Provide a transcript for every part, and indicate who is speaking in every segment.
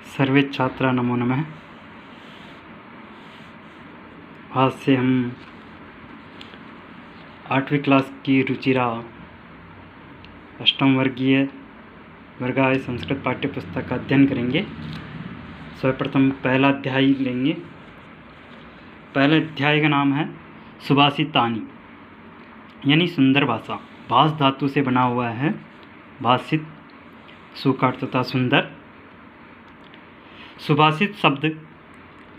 Speaker 1: सर्वे छात्रा नमो नमः। आज से हम 8वीं क्लास की रुचिरा अष्टम वर्गीय वर्गाय संस्कृत पाठ्य पुस्तक का अध्ययन करेंगे। सर्वप्रथम पहला अध्याय लेंगे। पहले अध्याय का नाम है सुभाषितानि, यानी सुंदर भाषा। भास धातु से बना हुआ है। भाषित सु का अर्थ तथा सुंदर। सुभाषित शब्द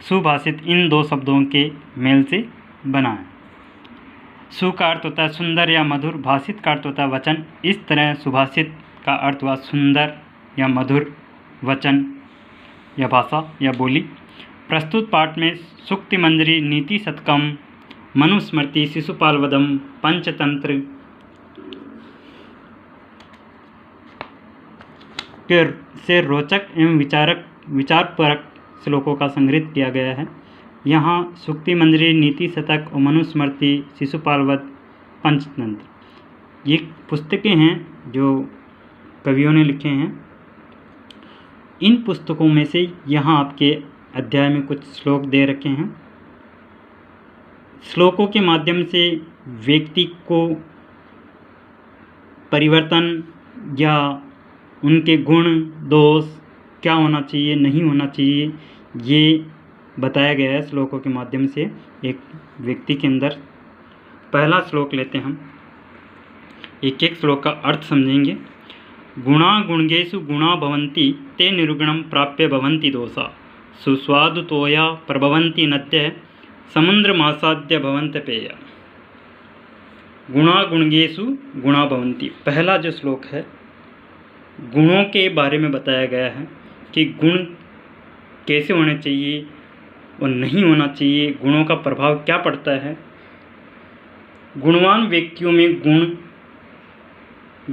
Speaker 1: सुभाषित इन दो शब्दों के मेल से बना है। सु का अर्थ होता है सुंदर या मधुर, भाषित का अर्थ होता है वचन। इस तरह सुभाषित का अर्थ हुआ सुंदर या मधुर वचन या भाषा या बोली। प्रस्तुत पाठ में सूक्ति मंजरी, नीति शतकम, मनुस्मृति, शिशुपालवधम, पंचतंत्र के से रोचक एवं विचारपरक श्लोकों का संग्रहित किया गया है। यहाँ सूक्ति मंजरी, नीति शतक और मनुस्मृति, शिशुपालवध, पंचतंत्र ये पुस्तकें हैं जो कवियों ने लिखे हैं। इन पुस्तकों में से यहाँ आपके अध्याय में कुछ श्लोक दे रखे हैं। श्लोकों के माध्यम से व्यक्ति को परिवर्तन या उनके गुण दोष क्या होना चाहिए, नहीं होना चाहिए, ये बताया गया है श्लोकों के माध्यम से एक व्यक्ति के अंदर। पहला श्लोक लेते हैं हम। एक एक श्लोक का अर्थ समझेंगे। गुणा गुणगेषु गुणा भवन्ति ते निर्गुणं प्राप्य भवन्ति दोषा सुस्वादु तोया प्रभवन्ति नद्य समुद्रमासाद्य भवन्त पेय। गुणा गुणगेषु गुणा भवन्ति, पहला जो श्लोक है गुणों के बारे में बताया गया है कि गुण कैसे होने चाहिए और नहीं होना चाहिए, गुणों का प्रभाव क्या पड़ता है। गुणवान व्यक्तियों में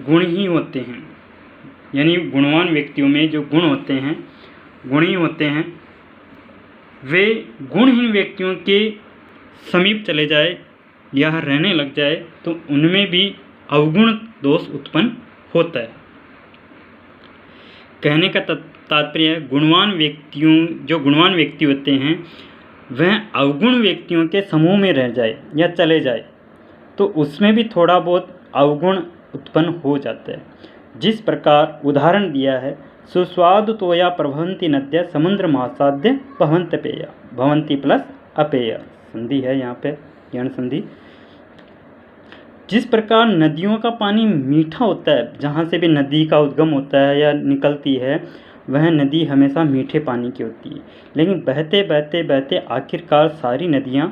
Speaker 1: गुण ही होते हैं, यानी गुणवान व्यक्तियों में जो गुण होते हैं गुण ही होते हैं। वे गुणहीन व्यक्तियों के समीप चले जाए या रहने लग जाए तो उनमें भी अवगुण दोष उत्पन्न होता है। कहने का तात्पर्य गुणवान व्यक्ति होते हैं वह अवगुण व्यक्तियों के समूह में रह जाए या चले जाए तो उसमें भी थोड़ा बहुत अवगुण उत्पन्न हो जाता है। जिस प्रकार उदाहरण दिया है सुस्वादु तोया प्रभवन्ति नद्य समुद्र महासाद्य भवन्त पेय। भवन्ति प्लस अपेय संधि है यहाँ पे, यण संधि। जिस प्रकार नदियों का पानी मीठा होता है, जहाँ से भी नदी का उद्गम होता है या निकलती है वह नदी हमेशा मीठे पानी की होती है, लेकिन बहते बहते बहते आखिरकार सारी नदियाँ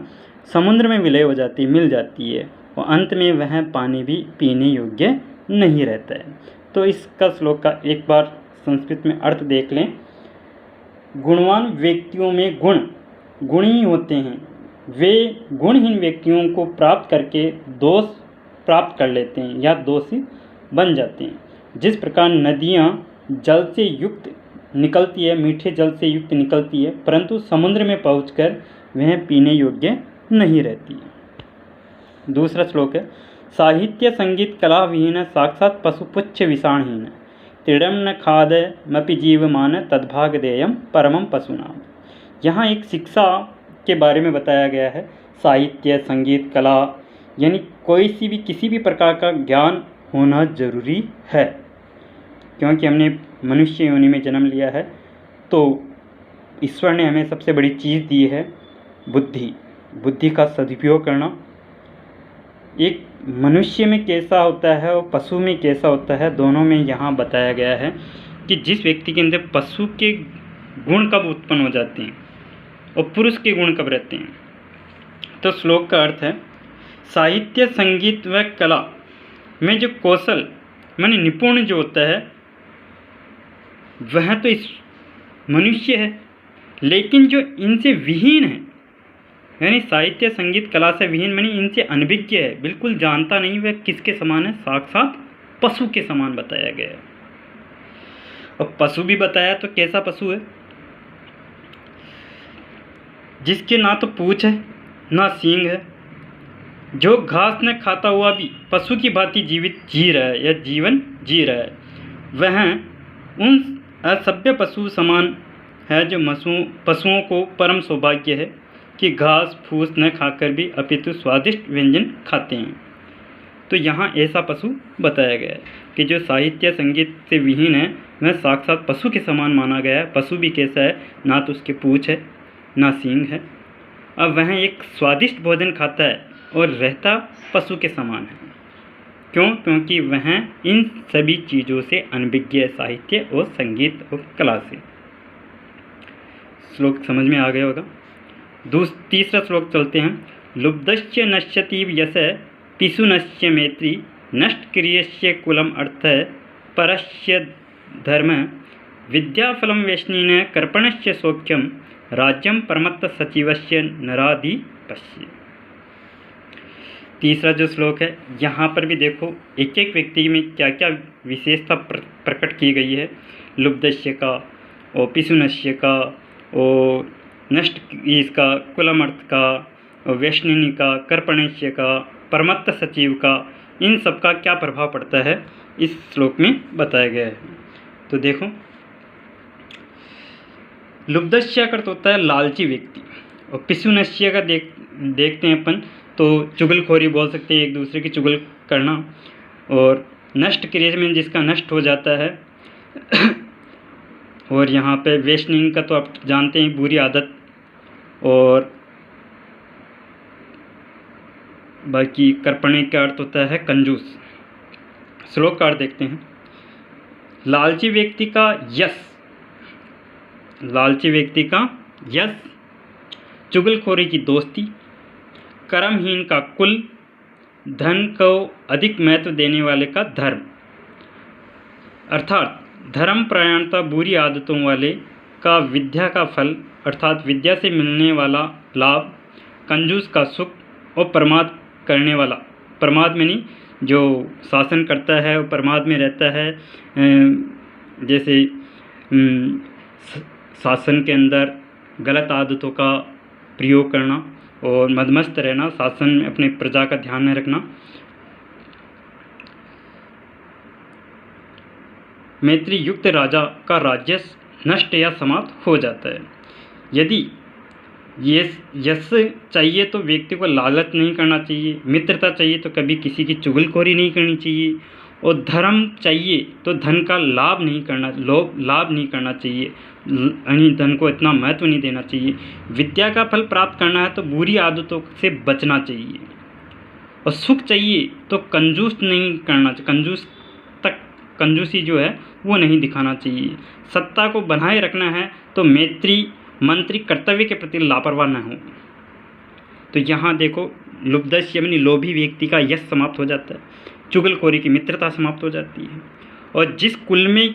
Speaker 1: समुद्र में विलय हो जाती मिल जाती है और अंत में वह पानी भी पीने योग्य नहीं रहता है। तो इसका श्लोक का एक बार संस्कृत में अर्थ देख लें। गुणवान व्यक्तियों में गुण ही होते हैं। वे गुणहीन व्यक्तियों को प्राप्त करके दोष प्राप्त कर लेते हैं या दोषी बन जाते हैं। जिस प्रकार नदियाँ जल से युक्त निकलती है, मीठे जल से युक्त निकलती है, परंतु समुद्र में पहुंचकर वह पीने योग्य नहीं रहती है। दूसरा श्लोक है साहित्य संगीत कला विहीन साक्षात पशुपुच्छ विषाणहीन तृणम न खादमपि जीवमान तद्भाग देयम परमम पशुनाम। यहाँ एक शिक्षा के बारे में बताया गया है। साहित्य संगीत कला यानी किसी भी प्रकार का ज्ञान होना जरूरी है, क्योंकि हमने मनुष्य योनि में जन्म लिया है तो ईश्वर ने हमें सबसे बड़ी चीज़ दी है बुद्धि का सदुपयोग करना। एक मनुष्य में कैसा होता है और पशु में कैसा होता है, दोनों में यहाँ बताया गया है कि जिस व्यक्ति के अंदर पशु के गुण कब उत्पन्न हो जाते हैं और पुरुष के गुण कब रहते हैं। तो श्लोक का अर्थ है साहित्य संगीत व कला में जो कौशल माने निपुण जो होता है वह तो इस मनुष्य है, लेकिन जो इनसे विहीन है यानी साहित्य संगीत कला से विहीन मानी इनसे अनभिज्ञ है, बिल्कुल जानता नहीं, वह किसके समान है, साक्षात पशु के समान बताया गया है। और पशु भी बताया तो कैसा पशु है, जिसके ना तो पूंछ है ना सींग है, जो घास न खाता हुआ भी पशु की भांति जीवित जी रहा है या जीवन जी रहा है, वह उन असभ्य पशु समान है जो पशुओं को परम सौभाग्य है कि घास फूस न खाकर भी अपितु स्वादिष्ट व्यंजन खाते हैं। तो यहाँ ऐसा पशु बताया गया है कि जो साहित्य संगीत से विहीन है वह साक्षात पशु के समान माना गया है। पशु भी कैसा है, ना तो उसके पूँछ है ना सींग है, अब वह एक स्वादिष्ट भोजन खाता है और रहता पशु के समान है। क्यों? क्योंकि वह इन सभी चीज़ों से अनभिज्ञ है, साहित्य और संगीत और कला से। श्लोक समझ में आ गया होगा। तीसरा श्लोक चलते हैं। लुब्धस्य नश्यति यश पिशुनस्य मैत्री नष्ट क्रियस्य कुलम अर्थ परस्य धर्म विद्याफलम वैष्णीन कर्पणस्य सौख्यम राज्यम परमत्त सचिवस्य नराधिपस्य। तीसरा जो श्लोक है, यहाँ पर भी देखो एक एक व्यक्ति में क्या क्या विशेषता प्रकट की गई है। लुब्धस्य का और पिशुनस्य का और नष्ट इसका कुलमर्थ का और वैष्णिनी का कर्पणस्य का परमत्त सचिव का, इन सब का क्या प्रभाव पड़ता है इस श्लोक में बताया गया है। तो देखो लुब्धस्य का अर्थ होता है लालची व्यक्ति और पिशुनस्य का देखते हैं अपन तो चुगलखोरी बोल सकते हैं, एक दूसरे की चुगल करना। और नष्ट क्रिया में जिसका नष्ट हो जाता है और यहाँ पे वैष्णिनी का तो आप जानते हैं बुरी आदत। और बाकी कर्पणे का अर्थ होता है कंजूस। श्लोक का अर्थ देखते हैं। लालची व्यक्ति का यश, लालची व्यक्ति का यश, चुगलखोरी की दोस्ती, कर्महीन का कुल, धन को अधिक महत्व देने वाले का धर्म, अर्थात धर्म प्रयाणता बुरी आदतों वाले का विद्या का फल अर्थात विद्या से मिलने वाला लाभ, कंजूस का सुख और प्रमाद करने वाला, प्रमाद में नहीं जो शासन करता है और प्रमाद में रहता है, जैसे शासन के अंदर गलत आदतों का प्रयोग करना और मदमस्त रहना, शासन में अपने प्रजा का ध्यान न रखना। मैत्री युक्त राजा का राज्य नष्ट या समाप्त हो जाता है। यदि ये यश चाहिए तो व्यक्ति को लालच नहीं करना चाहिए, मित्रता चाहिए तो कभी किसी की चुगलखोरी नहीं करनी चाहिए, और धर्म चाहिए तो धन का लाभ नहीं करना चाहिए, यानी धन को इतना महत्व नहीं देना चाहिए। विद्या का फल प्राप्त करना है तो बुरी आदतों से बचना चाहिए, और सुख चाहिए तो कंजूस नहीं करना चाहिए, कंजूसी जो है वो नहीं दिखाना चाहिए। सत्ता को बनाए रखना है तो मंत्री कर्तव्य के प्रति लापरवाह न हो। तो यहाँ देखो लुब्धस्य यानी लोभी व्यक्ति का यश समाप्त हो जाता है, चुगलखोरी की मित्रता समाप्त हो जाती है, और जिस कुल में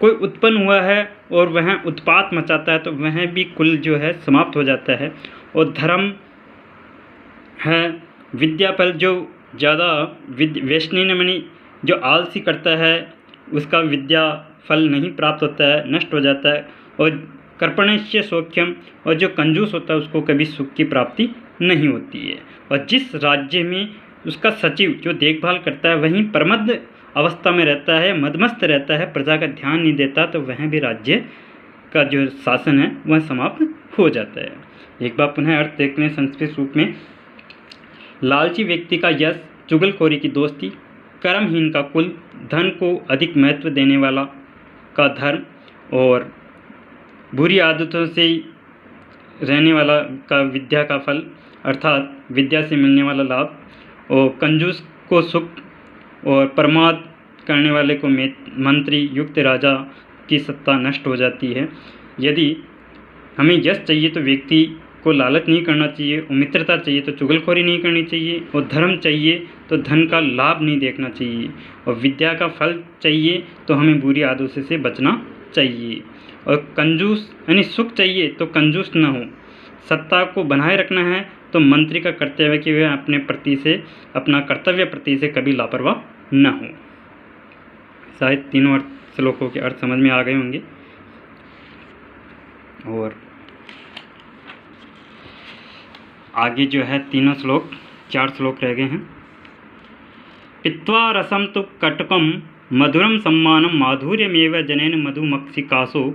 Speaker 1: कोई उत्पन्न हुआ है और वह उत्पात मचाता है तो वह भी कुल जो है समाप्त हो जाता है। और धर्म है, विद्या पर जो ज़्यादा वैष्णिनी मनी जो आलसी करता है उसका विद्या फल नहीं प्राप्त होता है, नष्ट हो जाता है। और कर्पणस्य सौख्यम, और जो कंजूस होता है उसको कभी सुख की प्राप्ति नहीं होती है। और जिस राज्य में उसका सचिव जो देखभाल करता है वहीं प्रमद अवस्था में रहता है, मदमस्त रहता है, प्रजा का ध्यान नहीं देता, तो वह भी राज्य का जो शासन है वह समाप्त हो जाता है। एक बार पुनः अर्थ देखने संस्कृत रूप में। लालची व्यक्ति का यश, चुगलखोरी की दोस्ती, कर्महीन का कुल, धन को अधिक महत्व देने वाला का धर्म, और बुरी आदतों से रहने वाला का विद्या का फल अर्थात विद्या से मिलने वाला लाभ, और कंजूस को सुख और प्रमाद करने वाले को मंत्री युक्त राजा की सत्ता नष्ट हो जाती है। यदि हमें यश चाहिए तो व्यक्ति को लालच नहीं करना चाहिए, और मित्रता चाहिए तो चुगलखोरी नहीं करनी चाहिए, और धर्म चाहिए तो धन का लाभ नहीं देखना चाहिए, और विद्या का फल चाहिए तो हमें बुरी आदतों से बचना चाहिए, और कंजूस यानी सुख चाहिए तो कंजूस न हो। सत्ता को बनाए रखना है तो मंत्री का कर्तव्य कि वह अपने प्रति से अपना कर्तव्य प्रति से कभी लापरवाह न हो। शायद तीनों श्लोकों के अर्थ समझ में आ गए होंगे। और आगे जो है तीनों श्लोक, 4 श्लोक रह गए हैं। पित्वा रसम तु कटकम मधुरम सम्मानम माधुर्यमेव जनेन मधुमक्षिकासो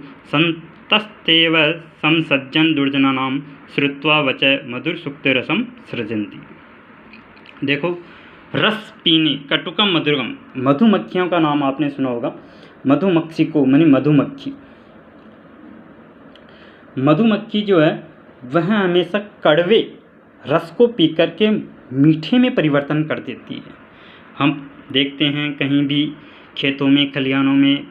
Speaker 1: तस्तेव संसज्जन दुर्जनानां श्रुत्वा वच मधुर सुक्तिरसम सृजन्ति। देखो, रस पीने, कटुकम मधुरकम, मधुमक्खियों का नाम आपने सुना होगा। मधुमक्खी को माने मधुमक्खी, मधुमक्खी जो है वह हमेशा कड़वे रस को पी कर के मीठे में परिवर्तन कर देती है। हम देखते हैं कहीं भी खेतों में, खलिहानों में,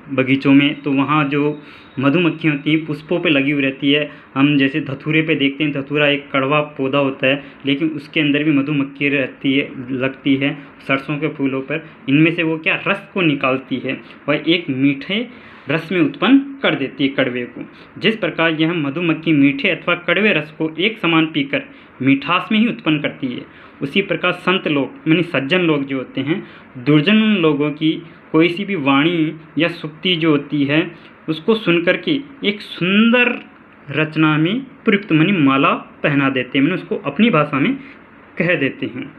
Speaker 1: बगीचों में, तो वहाँ जो मधुमक्खी होती हैं पुष्पों पे लगी हुई रहती है। हम जैसे धतूरे पे देखते हैं, धतूरा एक कड़वा पौधा होता है, लेकिन उसके अंदर भी मधुमक्खी रहती है, लगती है सरसों के फूलों पर। इनमें से वो क्या रस को निकालती है और एक मीठे रस में उत्पन्न कर देती है कड़वे को। जिस प्रकार यह मधुमक्खी मीठे अथवा कड़वे रस को एक समान पीकर मिठास में ही उत्पन्न करती है, उसी प्रकार संत लोग यानी सज्जन लोग जो होते हैं, दुर्जन लोगों की कोई सी भी वाणी या सुक्ति जो होती है उसको सुन करके एक सुंदर रचना में प्रयुक्त मानी माला पहना देते हैं, मैंने उसको अपनी भाषा में कह देते हैं।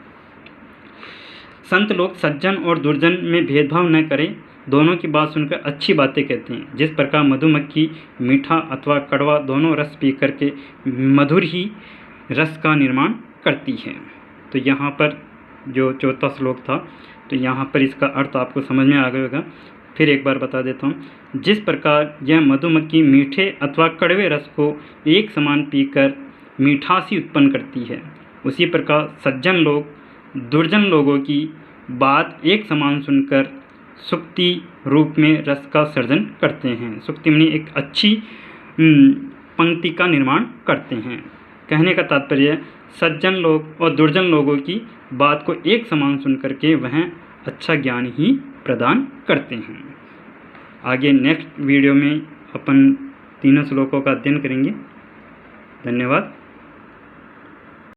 Speaker 1: संत लोग सज्जन और दुर्जन में भेदभाव न करें, दोनों की बात सुनकर अच्छी बातें कहते हैं। जिस प्रकार मधुमक्खी मीठा अथवा कड़वा दोनों रस पी करके मधुर ही रस का निर्माण करती है। तो यहाँ पर जो चौथा श्लोक था, तो यहाँ पर इसका अर्थ आपको समझ में आ गया होगा। फिर एक बार बता देता हूँ। जिस प्रकार यह मधुमक्खी मीठे अथवा कड़वे रस को एक समान पीकर मिठासी उत्पन्न करती है, उसी प्रकार सज्जन लोग दुर्जन लोगों की बात एक समान सुनकर सुक्ति रूप में रस का सर्जन करते हैं। सुक्ति में एक अच्छी पंक्ति का निर्माण करते हैं। कहने का तात्पर्य सज्जन लोग और दुर्जन लोगों की बात को एक समान सुन करके वह अच्छा ज्ञान ही प्रदान करते हैं। आगे नेक्स्ट वीडियो में अपन तीनों श्लोकों का अध्ययन करेंगे। धन्यवाद।